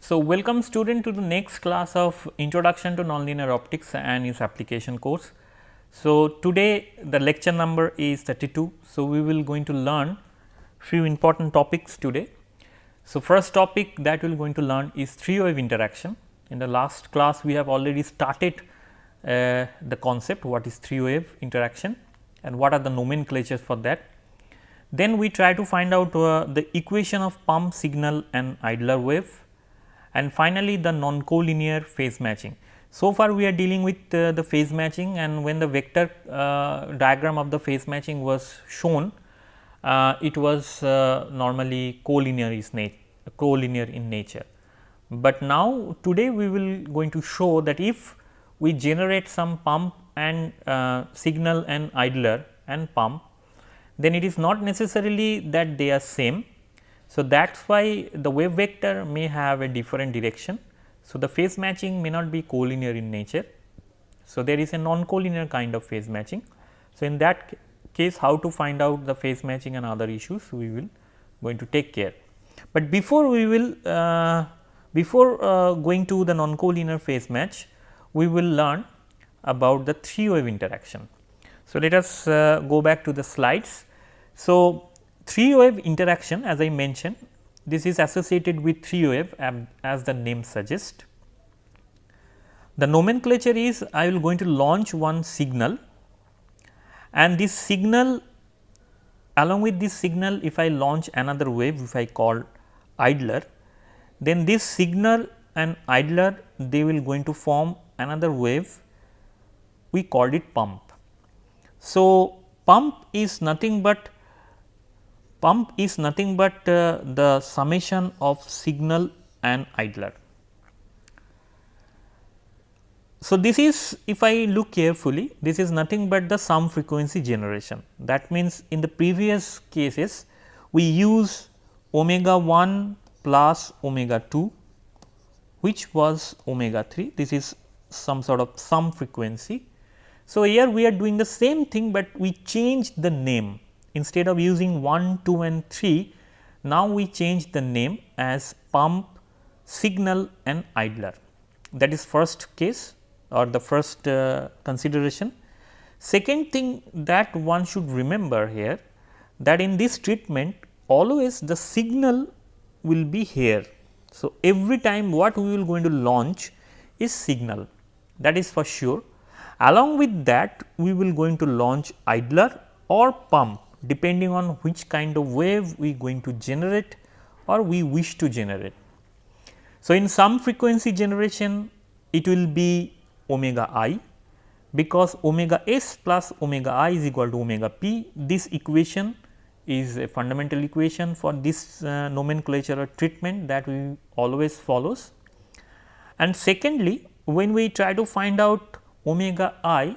So, welcome student to the next class of Introduction to Nonlinear Optics and its application course. So, today the lecture number is 32. So, we will going to learn few important topics today. So, first topic that we are going to learn is three-wave interaction. In the last class we have already started the concept what is three-wave interaction and what are the nomenclatures for that. Then we try to find out the equation of pump signal and idler wave, and finally, the non-collinear phase matching. So far we are dealing with the phase matching, and when the vector diagram of the phase matching was shown, it was normally collinear in nature. But now today we will going to show that if we generate some pump and signal and idler and pump, then it is not necessarily that they are same. So, that is why the wave vector may have a different direction. So, the phase matching may not be collinear in nature. So, there is a non-collinear kind of phase matching. So, in that case how to find out the phase matching and other issues we will going to take care. But before we will going to the non-collinear phase match, we will learn about the three-wave interaction. So, let us go back to the slides. So, three-wave interaction, as I mentioned, this is associated with three-wave as the name suggests. The nomenclature is I will going to launch one signal, and this signal, along with this signal, if I launch another wave, if I call idler, then this signal and idler they will going to form another wave, we called it pump. So, pump is nothing but the summation of signal and idler. So, this is, if I look carefully, this is nothing but the sum frequency generation. That means, in the previous cases we use omega 1 plus omega 2, which was omega 3. This is some sort of sum frequency. So, here we are doing the same thing, but we changed the name. Instead of using 1, 2 and 3, now we change the name as pump, signal and idler. That is first case or the first consideration. Second thing that one should remember here, that in this treatment always the signal will be here. So, every time what we will going to launch is signal, that is for sure. Along with that we will going to launch idler or pump, depending on which kind of wave we going to generate or we wish to generate. So, in some frequency generation it will be omega I, because omega s plus omega I is equal to omega p. This equation is a fundamental equation for this nomenclature or treatment that we always follows. And secondly, when we try to find out omega I,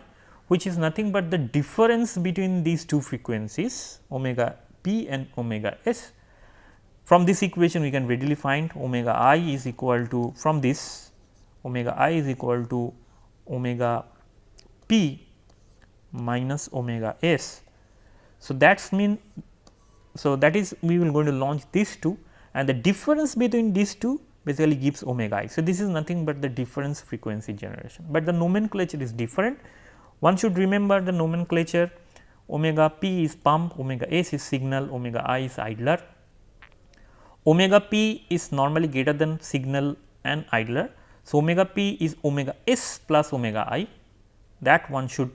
which is nothing but the difference between these two frequencies omega p and omega s. From this equation we can readily find omega I is equal to, from this omega I is equal to omega p minus omega s. So, that is we will going to launch these two, and the difference between these two basically gives omega I. So, this is nothing but the difference frequency generation, but the nomenclature is different. One should remember the nomenclature: omega p is pump, omega s is signal, omega I is idler. Omega p is normally greater than signal and idler. So, omega p is omega s plus omega I, that one should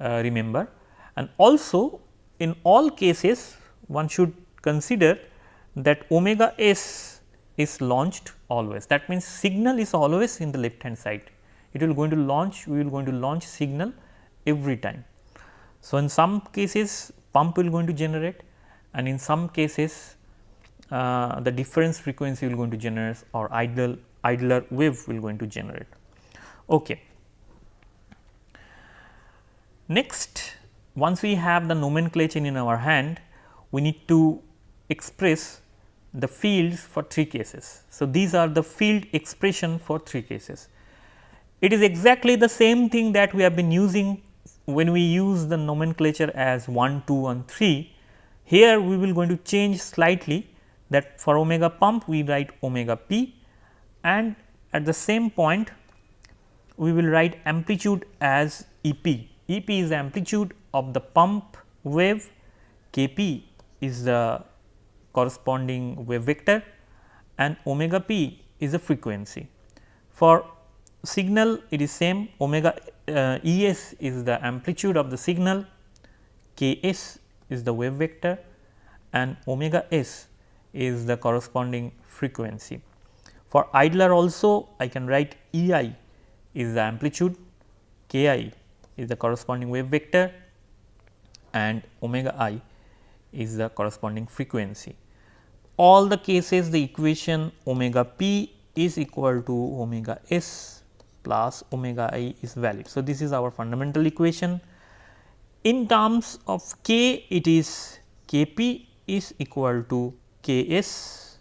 remember. And also in all cases one should consider that omega s is launched always. That means, signal is always in the left hand side. It will going to launch, we will going to launch signal every time. So, in some cases pump will going to generate, and in some cases the difference frequency will going to generate, or idler wave will going to generate. Okay. Next, once we have the nomenclature in our hand, we need to express the fields for three cases. So, these are the field expression for three cases. It is exactly the same thing that we have been using when we use the nomenclature as 1, 2 and 3. Here we will going to change slightly, that for omega pump we write omega p, and at the same point we will write amplitude as EP. EP is the amplitude of the pump wave, Kp is the corresponding wave vector, and omega p is the frequency. For signal it is same, omega Es is the amplitude of the signal, Ks is the wave vector, and omega s is the corresponding frequency. For idler also I can write Ei is the amplitude, Ki is the corresponding wave vector, and omega I is the corresponding frequency. All the cases the equation omega p is equal to omega s plus omega I is valid. So, this is our fundamental equation. In terms of k, it is Kp is equal to Ks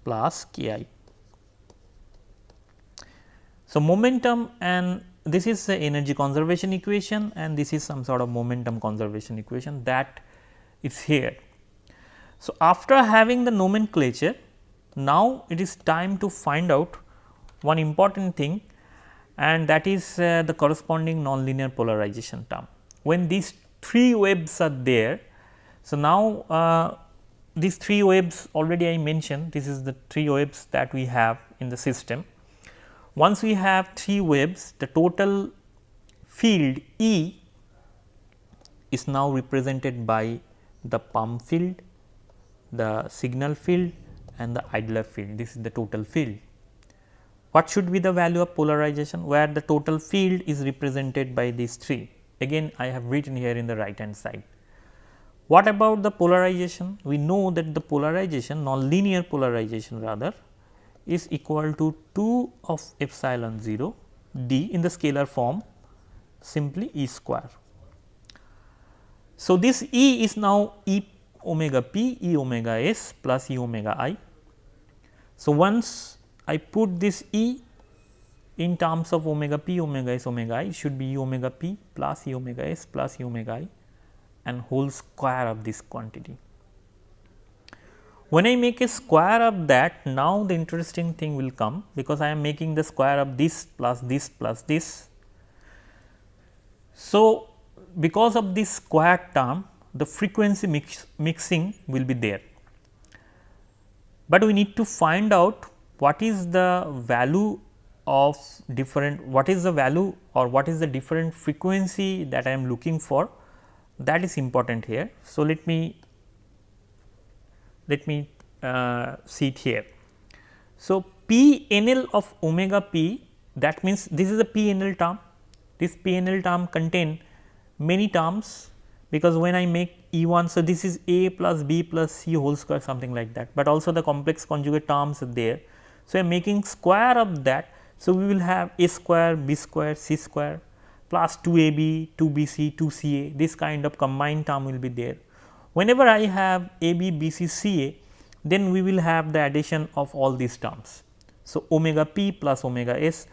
plus Ki. So, momentum, and this is the energy conservation equation, and this is some sort of momentum conservation equation that is here. So, after having the nomenclature, now it is time to find out one important thing, and that is the corresponding nonlinear polarization term. When these 3 waves are there, so now these 3 waves already I mentioned, this is the 3 waves that we have in the system. Once we have 3 waves, the total field E is now represented by the pump field, the signal field, and the idler field. This is the total field. What should be the value of polarization, where the total field is represented by these 3? Again I have written here in the right hand side. What about the polarization? We know that the polarization, nonlinear polarization rather, is equal to 2 of epsilon 0 d in the scalar form, simply E square. So, this E is now E omega p, E omega s plus E omega I. So, once I put this E in terms of omega p, omega s, omega I, it should be E omega p plus E omega s plus E omega I and whole square of this quantity. When I make a square of that, now the interesting thing will come, because I am making the square of this plus this plus this. So, because of this square term, the frequency mixing will be there, but we need to find out what is the value of different, what is the value or what is the different frequency that I am looking for, that is important here. So, let me see it here. So, P NL of omega p, that means this is a P NL term. This P NL term contain many terms, because when I make E1, so this is A plus B plus C whole square, something like that, but also the complex conjugate terms are there. So, I am making square of that. So, we will have A square, B square, C square plus 2AB, 2BC, 2CA, this kind of combined term will be there. Whenever I have AB, BC, CA, then we will have the addition of all these terms. So, omega p plus omega s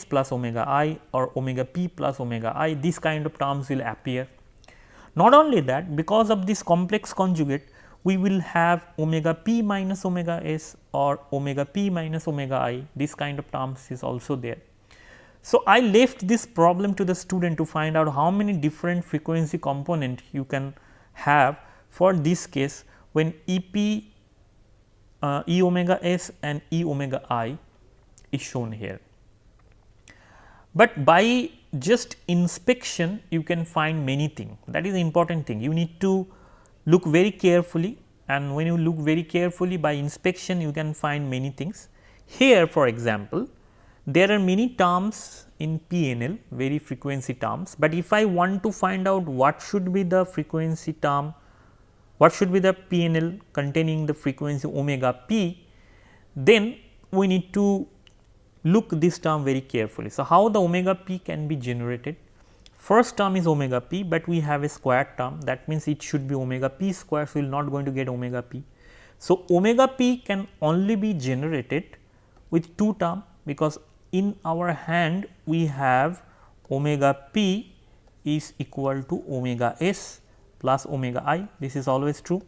plus omega I, or omega p plus omega I, these kind of terms will appear. Not only that, because of this complex conjugate, we will have omega p minus omega s or omega p minus omega I, this kind of terms is also there. So, I left this problem to the student to find out how many different frequency component you can have for this case when EP, E omega s and E omega I is shown here. But by just inspection you can find many things, that is the important thing. You need to look very carefully, and when you look very carefully by inspection you can find many things. Here for example, there are many terms in PNL, very frequency terms, but if I want to find out what should be the frequency term, what should be the PNL containing the frequency omega p, then we need to look this term very carefully. So, how the omega p can be generated? First term is omega p, but we have a square term, that means it should be omega p square, so we will not going to get omega p. So, omega p can only be generated with 2 term, because in our hand we have omega p is equal to omega s plus omega I, this is always true.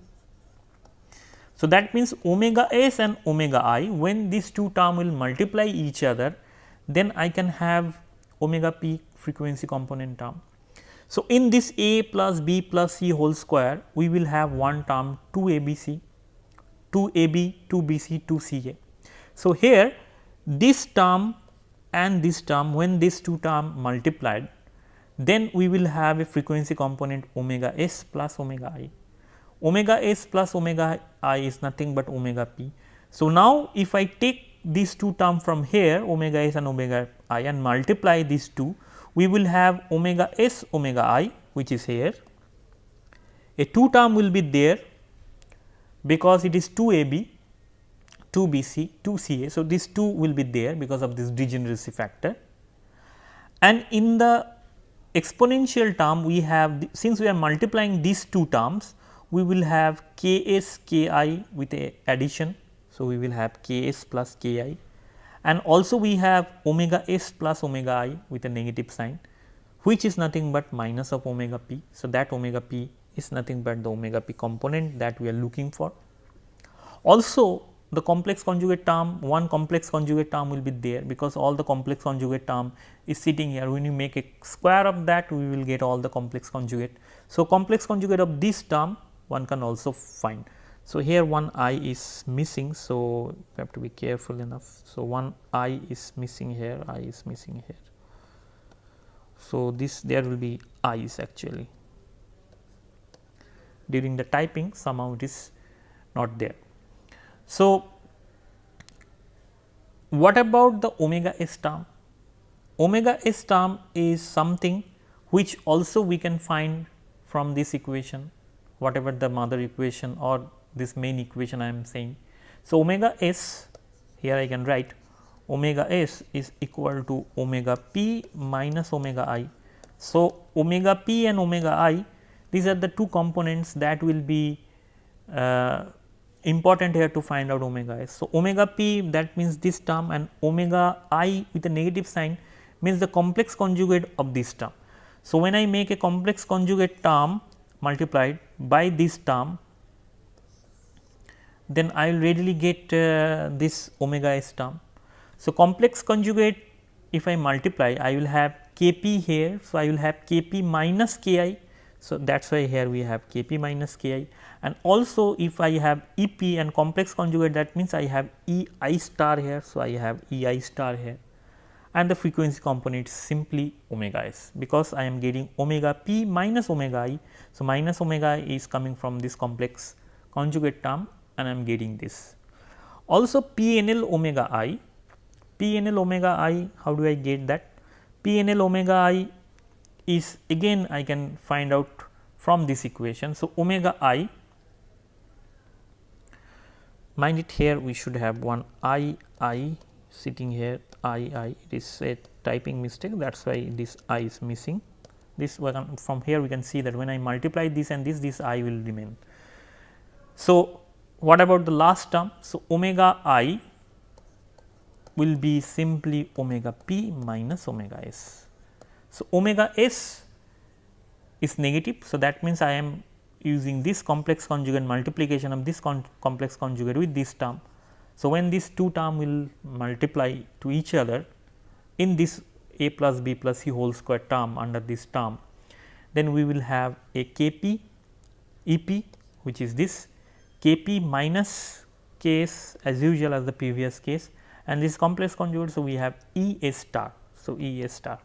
So, that means omega s and omega I, when these two terms will multiply each other, then I can have omega p frequency component term. So, in this a plus b plus c whole square, we will have one term 2 abc, 2 ab, 2 bc, 2 ca. So, here this term and this term, when these two terms multiplied, then we will have a frequency component omega s plus omega I. Omega s plus omega I is nothing but omega p. So, now if I take these two terms from here, omega s and omega I, and multiply these two, we will have omega s omega I, which is here. A 2 term will be there because it is 2 ab, 2 bc, 2 ca. So, these 2 will be there because of this degeneracy factor, and in the exponential term we have, since we are multiplying these two terms, we will have ks ki with a addition. So, we will have ks plus ki, and also we have omega s plus omega I with a negative sign, which is nothing but minus of omega p. So, that omega p is nothing but the omega p component that we are looking for. Also, the complex conjugate term, one complex conjugate term will be there, because all the complex conjugate term is sitting here. When you make a square of that, we will get all the complex conjugate. So, complex conjugate of this term one can also find. So, here one I is missing. So, you have to be careful enough. So, one I is missing here, I is missing here. So, this there will be I's actually. During the typing somehow it is not there. So, what about the omega s term? Omega s term is something which also we can find from this equation, whatever the mother equation or this main equation I am saying. So, omega s, here I can write omega s is equal to omega p minus omega I. So, omega p and omega I, these are the two components that will be important here to find out omega s. So, omega p, that means this term, and omega I with a negative sign means the complex conjugate of this term. So, when I make a complex conjugate term multiplied by this term, then I will readily get this omega s term. So, complex conjugate, if I multiply, I will have Kp here. So, I will have Kp minus Ki. So, that is why here we have Kp minus Ki, and also if I have Ep and complex conjugate, that means I have Ei star here. So, I have Ei star here, and the frequency component is simply omega s, because I am getting omega p minus omega I. So, minus omega I is coming from this complex conjugate term, and I am getting this. Also PNL omega I, PNL omega I, how do I get that? PNL omega I is again I can find out from this equation. So, omega I, mind it, here we should have one I sitting here, I, it is a typing mistake, that is why this I is missing. This one, from here we can see that when I multiply this and this I will remain. So, what about the last term? So, omega I will be simply omega p minus omega s. So, omega s is negative. So, that means I am using this complex conjugate multiplication of this complex conjugate with this term. So, when these two terms will multiply to each other in this a plus b plus c whole square term under this term, then we will have a Kp Ep, which is this Kp minus Ks as usual as the previous case, and this complex conjugate. So, we have E s star. So, E s star.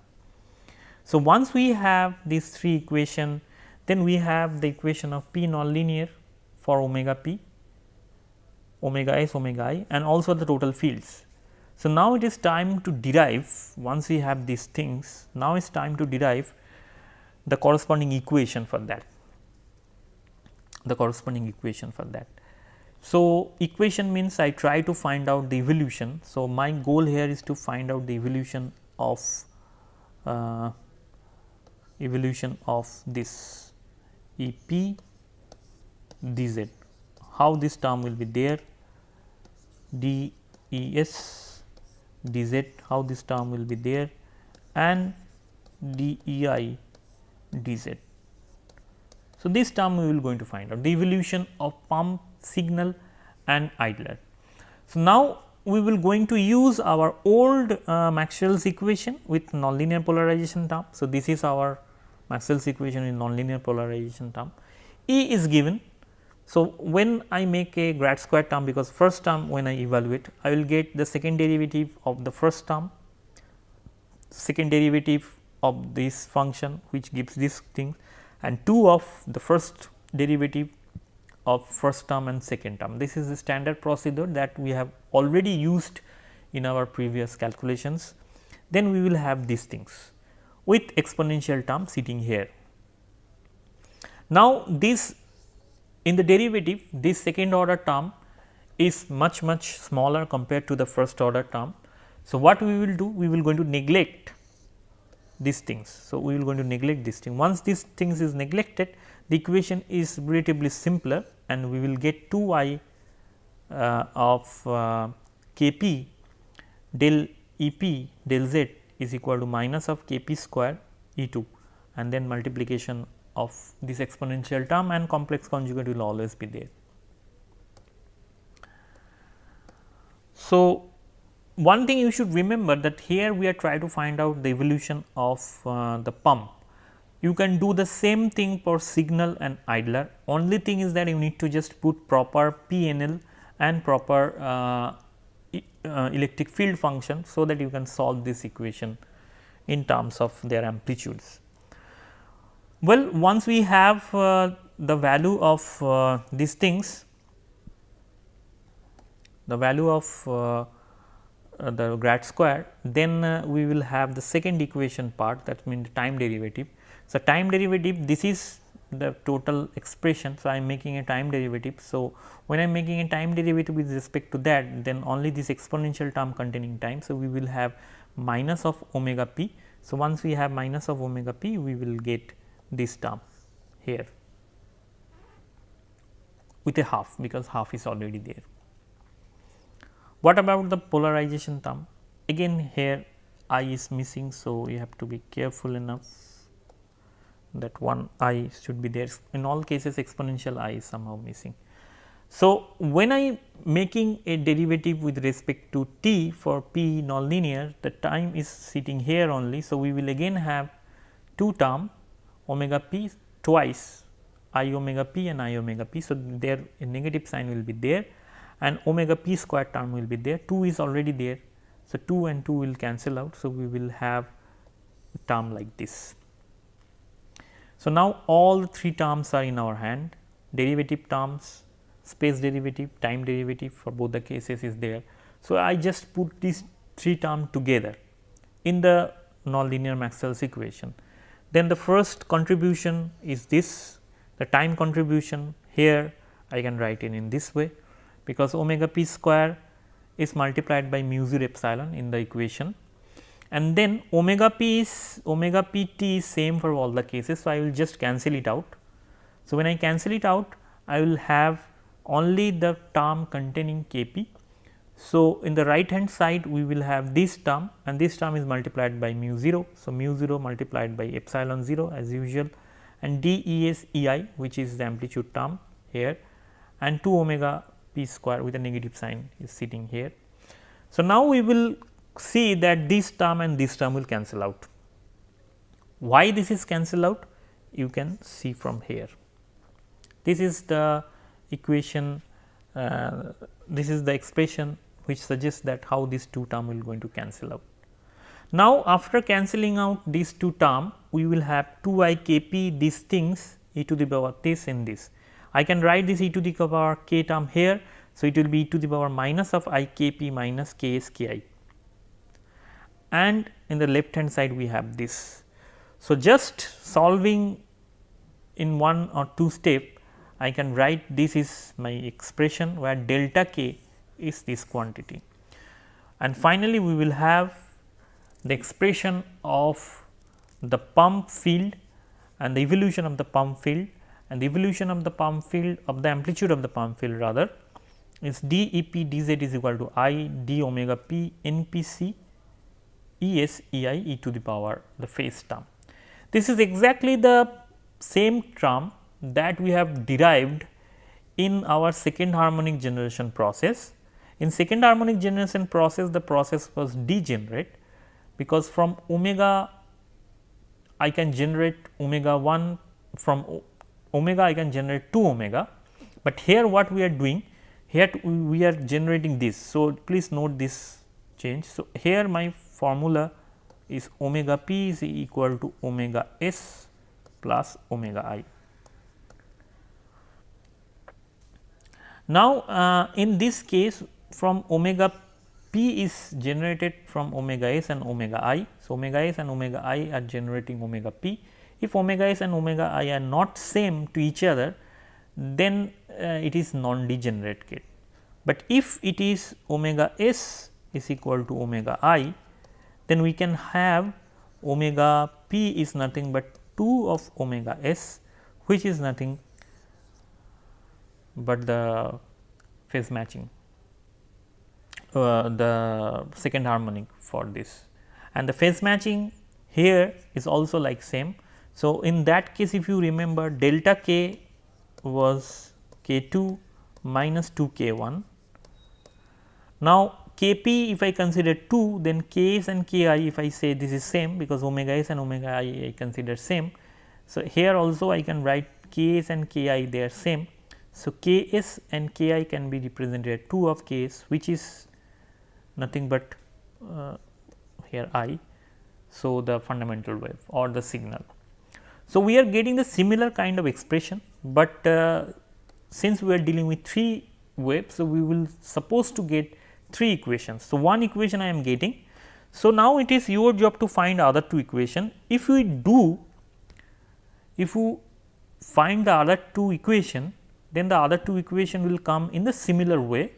So, once we have these three equation, then we have the equation of P non-linear for omega p, omega s, omega I, and also the total fields. So, now it is time to derive, once we have these things, now it is time to derive the corresponding equation for that, the corresponding equation for that. So, equation means I try to find out the evolution. So, my goal here is to find out the evolution of this E p dz, how this term will be there, d E s dz, how this term will be there, and d E I dz. So, this term we will going to find out the evolution of pump signal and idler. So, now we will going to use our old Maxwell's equation with nonlinear polarization term. So, this is our Maxwell's equation in nonlinear polarization term. E is given. So, when I make a grad square term, because first term when I evaluate, I will get the second derivative of the first term, second derivative of this function which gives this thing, and 2 of the first derivative of first term and second term. This is the standard procedure that we have already used in our previous calculations. Then we will have these things with exponential term sitting here. Now, this in the derivative, this second order term is much smaller compared to the first order term. So, what we will do? We will going to neglect these things. So, we will going to neglect this thing. Once these things is neglected, the equation is relatively simpler, and we will get 2 I of K p del E p del z is equal to minus of K p square E 2, and then multiplication of this exponential term, and complex conjugate will always be there. So, one thing you should remember that here we are trying to find out the evolution of the pump. You can do the same thing for signal and idler. Only thing is that you need to just put proper PNL and proper electric field function, so that you can solve this equation in terms of their amplitudes. Well, once we have the value of these things, the value of the grad square, then we will have the second equation part, that means time derivative. So, time derivative, this is the total expression. So, I am making a time derivative. So, when I am making a time derivative with respect to that, then only this exponential term containing time. So, we will have minus of omega p. So, once we have minus of omega p, we will get this term here with a half, because half is already there. What about the polarization term? Again here I is missing. So, you have to be careful enough that one I should be there. In all cases exponential I is somehow missing. So, when I making a derivative with respect to t for p nonlinear, the time is sitting here only. So, we will again have 2 term omega p twice I omega p and I omega p. So, there a negative sign will be there, and omega p square term will be there, 2 is already there. So, 2 and 2 will cancel out. So, we will have a term like this. So, now all 3 terms are in our hand, derivative terms, space derivative, time derivative for both the cases is there. So, I just put these 3 terms together in the nonlinear Maxwell's equation. Then the first contribution is this, the time contribution here I can write it in this way, because omega p square is multiplied by mu 0 epsilon in the equation, and then omega p t is same for all the cases. So, I will just cancel it out. So, when I cancel it out, I will have only the term containing K p. So, in the right hand side we will have this term, and this term is multiplied by mu 0. So, mu 0 multiplied by epsilon 0 as usual, and d E s E I, which is the amplitude term here, and 2 omega p square with a negative sign is sitting here. So, now we will see that this term and this term will cancel out. Why this is cancel out? You can see from here. This is the equation, this is the expression which suggests that how these 2 term will going to cancel out. Now, after cancelling out these 2 term, we will have 2 I k p these things e to the power this and this. I can write this e to the power k term here. So, it will be e to the power minus of I k p minus k s k I, and in the left hand side we have this. So, just solving in 1 or 2 step, I can write this is my expression where delta k is this quantity, and finally, we will have the expression of the pump field and the evolution of the pump field, and the evolution of the pump field of the amplitude of the pump field rather is d E p d z is equal to I d omega p n p c E s E I e to the power the phase term. This is exactly the same term that we have derived in our second harmonic generation process. In second harmonic generation process, the process was degenerate, because from omega I can generate omega 1, from omega I can generate 2 omega, but here what we are doing, here we are generating this. So, please note this change. So, here my formula is omega p is equal to omega s plus omega I. Now, in this case, from omega p is generated from omega s and omega I. So, omega s and omega I are generating omega p. If omega s and omega I are not same to each other, then it is non-degenerate case. But if it is omega s is equal to omega I, then we can have omega p is nothing but 2 of omega s, which is nothing but the phase matching, the second harmonic for this, and the phase matching here is also like same. So, in that case, if you remember, delta k was k 2 minus 2 k 1. Now, k p if I consider 2, then k s and k I, if I say this is same, because omega s and omega I consider same. So, here also I can write k s and k I, they are same. So, k s and k I can be represented 2 of k s, which is nothing but here I. So, the fundamental wave or the signal. So, we are getting the similar kind of expression, but since we are dealing with 3 waves, so we will supposed to get 3 equations. So, one equation I am getting. So, now it is your job to find other 2 equation. If we do, if you find the other 2 equation, then the other 2 equation will come in the similar way,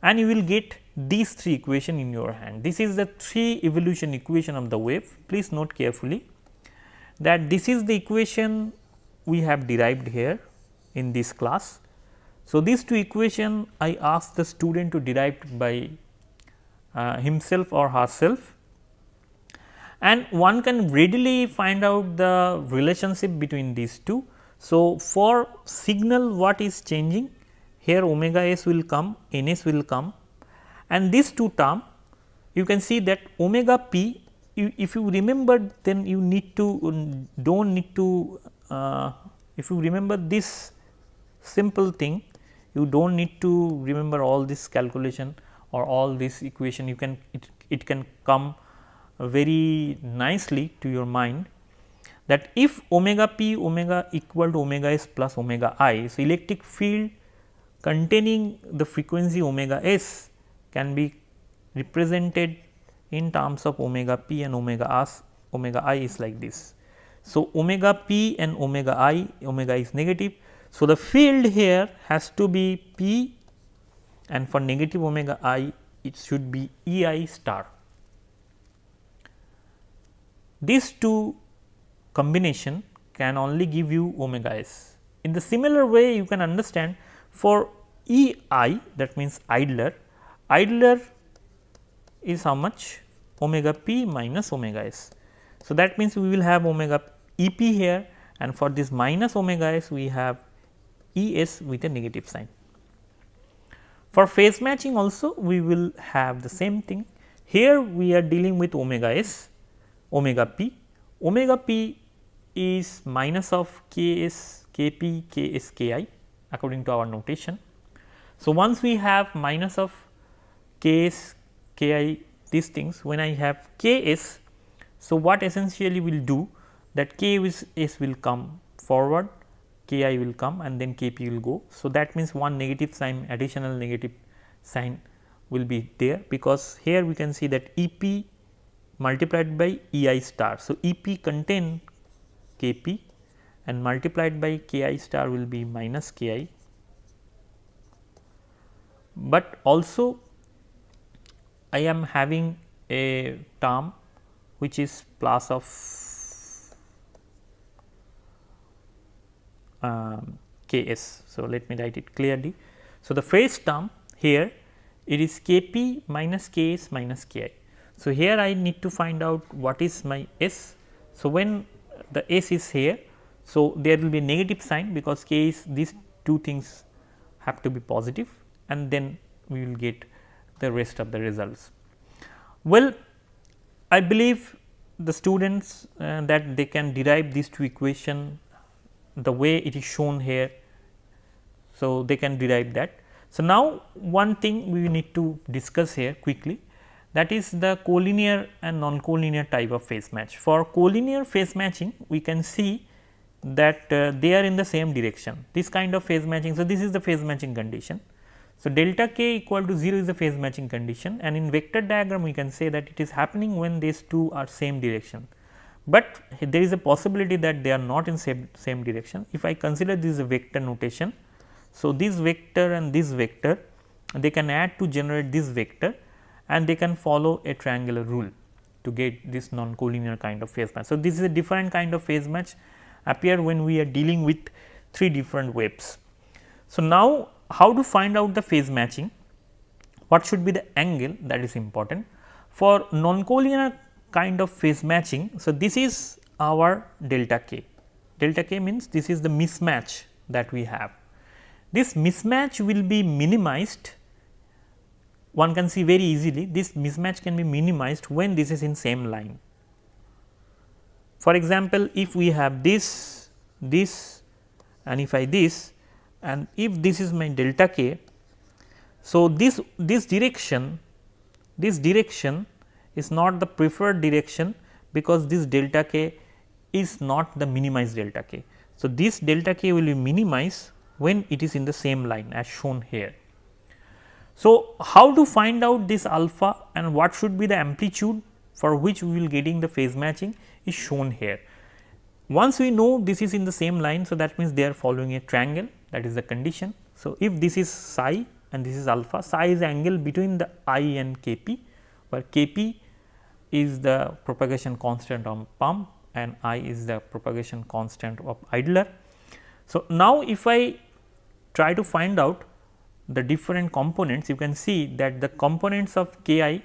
and you will get these 3 equation in your hand. This is the 3 evolution equation of the wave. Please note carefully that this is the equation we have derived here in this class. So, these 2 equation I asked the student to derive by himself or herself, and one can readily find out the relationship between these 2. So, for signal what is changing, here omega s will come, n s will come, and these 2 term you can see that omega p, if you remember, then you need to do not need to if you remember this simple thing, you do not need to remember all this calculation or all this equation. You can it can come very nicely to your mind, that if omega p omega equal to omega s plus omega I. So, electric field containing the frequency omega s can be represented in terms of omega p and omega I is like this. So, omega p and omega I, omega is negative. So, the field here has to be p, and for negative omega I it should be E I star. These 2 combination can only give you omega s. In the similar way, you can understand for E I, that means idler is how much? Omega p minus omega s. So, that means we will have omega E p here, and for this minus omega s we have E s with a negative sign. For phase matching also we will have the same thing. Here we are dealing with omega s, omega p. Omega p is minus of k s, k p, k s, k I according to our notation. So, once we have minus of k s, k I, these things, when I have k s, so what essentially will do that k s will come forward, k I will come, and then k p will go. So, that means one negative sign, additional negative sign will be there, because here we can see that E p multiplied by E I star. So, E p contain k p and multiplied by k I star will be minus k I, but also I am having a term which is plus of k s. So, let me write it clearly. So, the phase term here it is k p minus k s minus k I. So, here I need to find out what is my s. So, when the s is here, so there will be a negative sign, because k is these 2 things have to be positive, and then we will get the rest of the results. Well, I believe the students that they can derive these two equation the way it is shown here. So, they can derive that. So, now one thing we need to discuss here quickly, that is the collinear and non-collinear type of phase match. For collinear phase matching, we can see that they are in the same direction, this kind of phase matching. So, this is the phase matching condition. So, delta k equal to 0 is the phase matching condition, and in vector diagram we can say that it is happening when these two are same direction, but there is a possibility that they are not in same direction. If I consider this is a vector notation, so this vector and this vector, they can add to generate this vector, and they can follow a triangular rule to get this non-collinear kind of phase match. So, this is a different kind of phase match appear when we are dealing with 3 different waves. So, now how to find out the phase matching? What should be the angle, that is important. For non-collinear kind of phase matching, so this is our delta k. Delta k means this is the mismatch that we have. This mismatch will be minimized. One can see very easily this mismatch can be minimized when this is in same line. For example, if we have this, and if I this, and if this is my delta k, so this direction is not the preferred direction, because this delta k is not the minimized delta k. So, this delta k will be minimized when it is in the same line as shown here. So, how to find out this alpha and what should be the amplitude for which we will getting the phase matching is shown here. Once we know this is in the same line, so that means they are following a triangle, that is the condition. So, if this is psi and this is alpha, psi is the angle between the I and Kp, where Kp is the propagation constant of pump and I is the propagation constant of idler. So, now if I try to find out the different components, you can see that the components of Ki,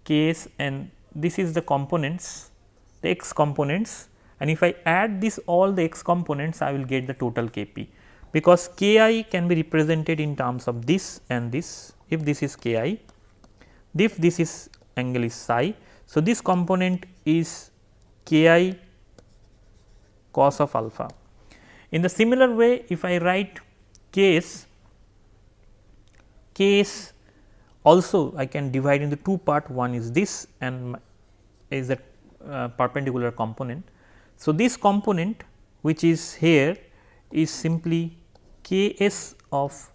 Ks, and this is the components, the x components, and if I add this all the x components, I will get the total Kp, because Ki can be represented in terms of this and this. If this is Ki, if this is angle is psi, so this component is Ki cos of alpha. In the similar way, if I write Ks also I can divide into 2 part, one is this and is a perpendicular component. So, this component which is here is simply Ks of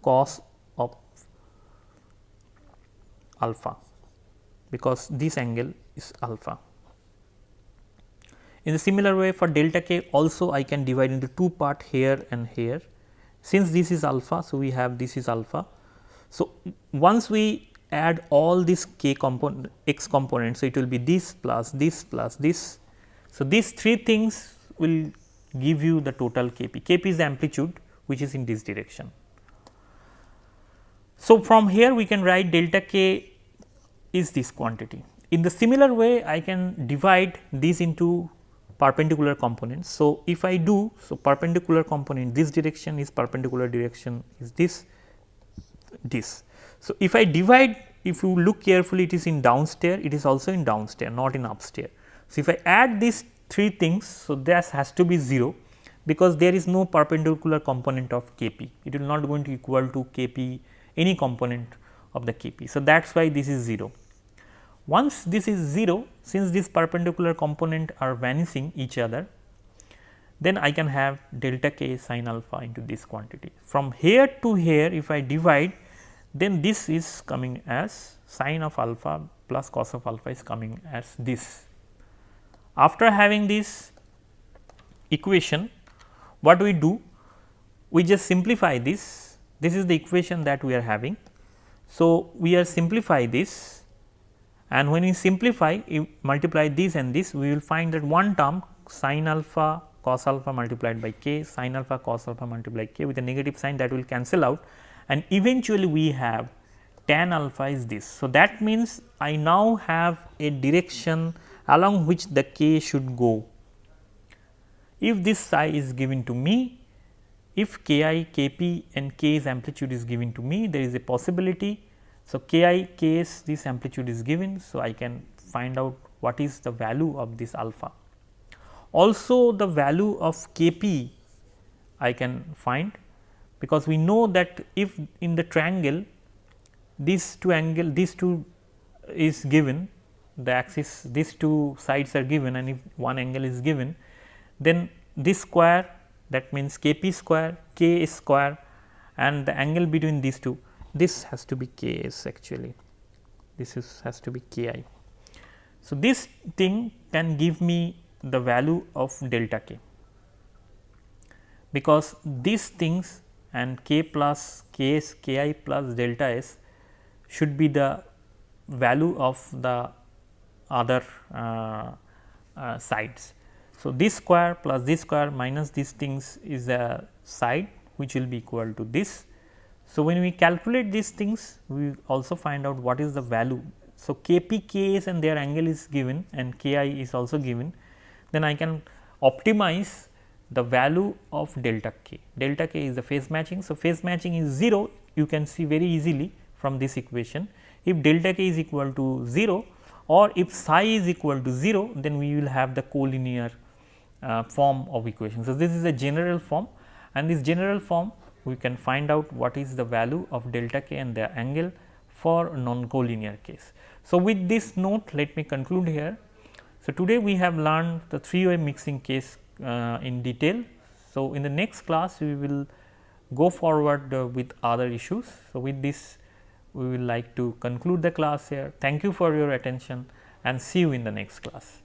cos of alpha, because this angle is alpha. In the similar way, for delta k also I can divide into 2 part here and here. Since this is alpha, so we have this is alpha. So, once we add all these k component x components, so it will be this plus this plus this. So, these 3 things will give you the total Kp. Kp is the amplitude which is in this direction. So, from here we can write delta k is this quantity. In the similar way, I can divide this into perpendicular components. So, if I do, so perpendicular component this direction is perpendicular direction is this. So, if I divide, if you look carefully, it is in downstair, it is also in downstair, not in upstair. So, if I add these 3 things, so this has to be 0, because there is no perpendicular component of Kp, it will not going to equal to Kp any component of the Kp. So, that is why this is 0. Once this is 0, since this perpendicular component are vanishing each other, then I can have delta k sin alpha into this quantity. From here to here, if I divide, then this is coming as sin of alpha plus cos of alpha is coming as this. After having this equation, what we do? We just simplify this. This is the equation that we are having. So, we are simplify this, and when we simplify, you multiply this and this, we will find that one term sin alpha cos alpha multiplied by k, sin alpha cos alpha multiplied by k with a negative sign, that will cancel out, and eventually we have tan alpha is this. So, that means I now have a direction along which the k should go. If this psi is given to me, if k I, k p and k's amplitude is given to me, there is a possibility. So, k I, k's this amplitude is given. So, I can find out what is the value of this alpha. Also the value of k p I can find, because we know that if in the triangle these two is given, the axis, these two sides are given, and if one angle is given, then this square, that means k p square, k square, and the angle between these two, this has to be k s actually, this is has to be k I. So, this thing can give me the value of delta k, because these things and k plus k s, k I plus delta s should be the value of the other sides. So, this square plus this square minus these things is a side which will be equal to this. So, when we calculate these things, we also find out what is the value. So, k p, k s and their angle is given and k I is also given, then I can optimize the value of delta k. Delta k is the phase matching. So, phase matching is 0, you can see very easily from this equation. If delta k is equal to 0 or if psi is equal to 0, then we will have the collinear form of equation. So, this is a general form, and this general form we can find out what is the value of delta k and the angle for non-collinear case. So, with this note, let me conclude here. So, today we have learned the 3-way mixing case in detail. So, in the next class we will go forward with other issues. So, with this we will like to conclude the class here. Thank you for your attention and see you in the next class.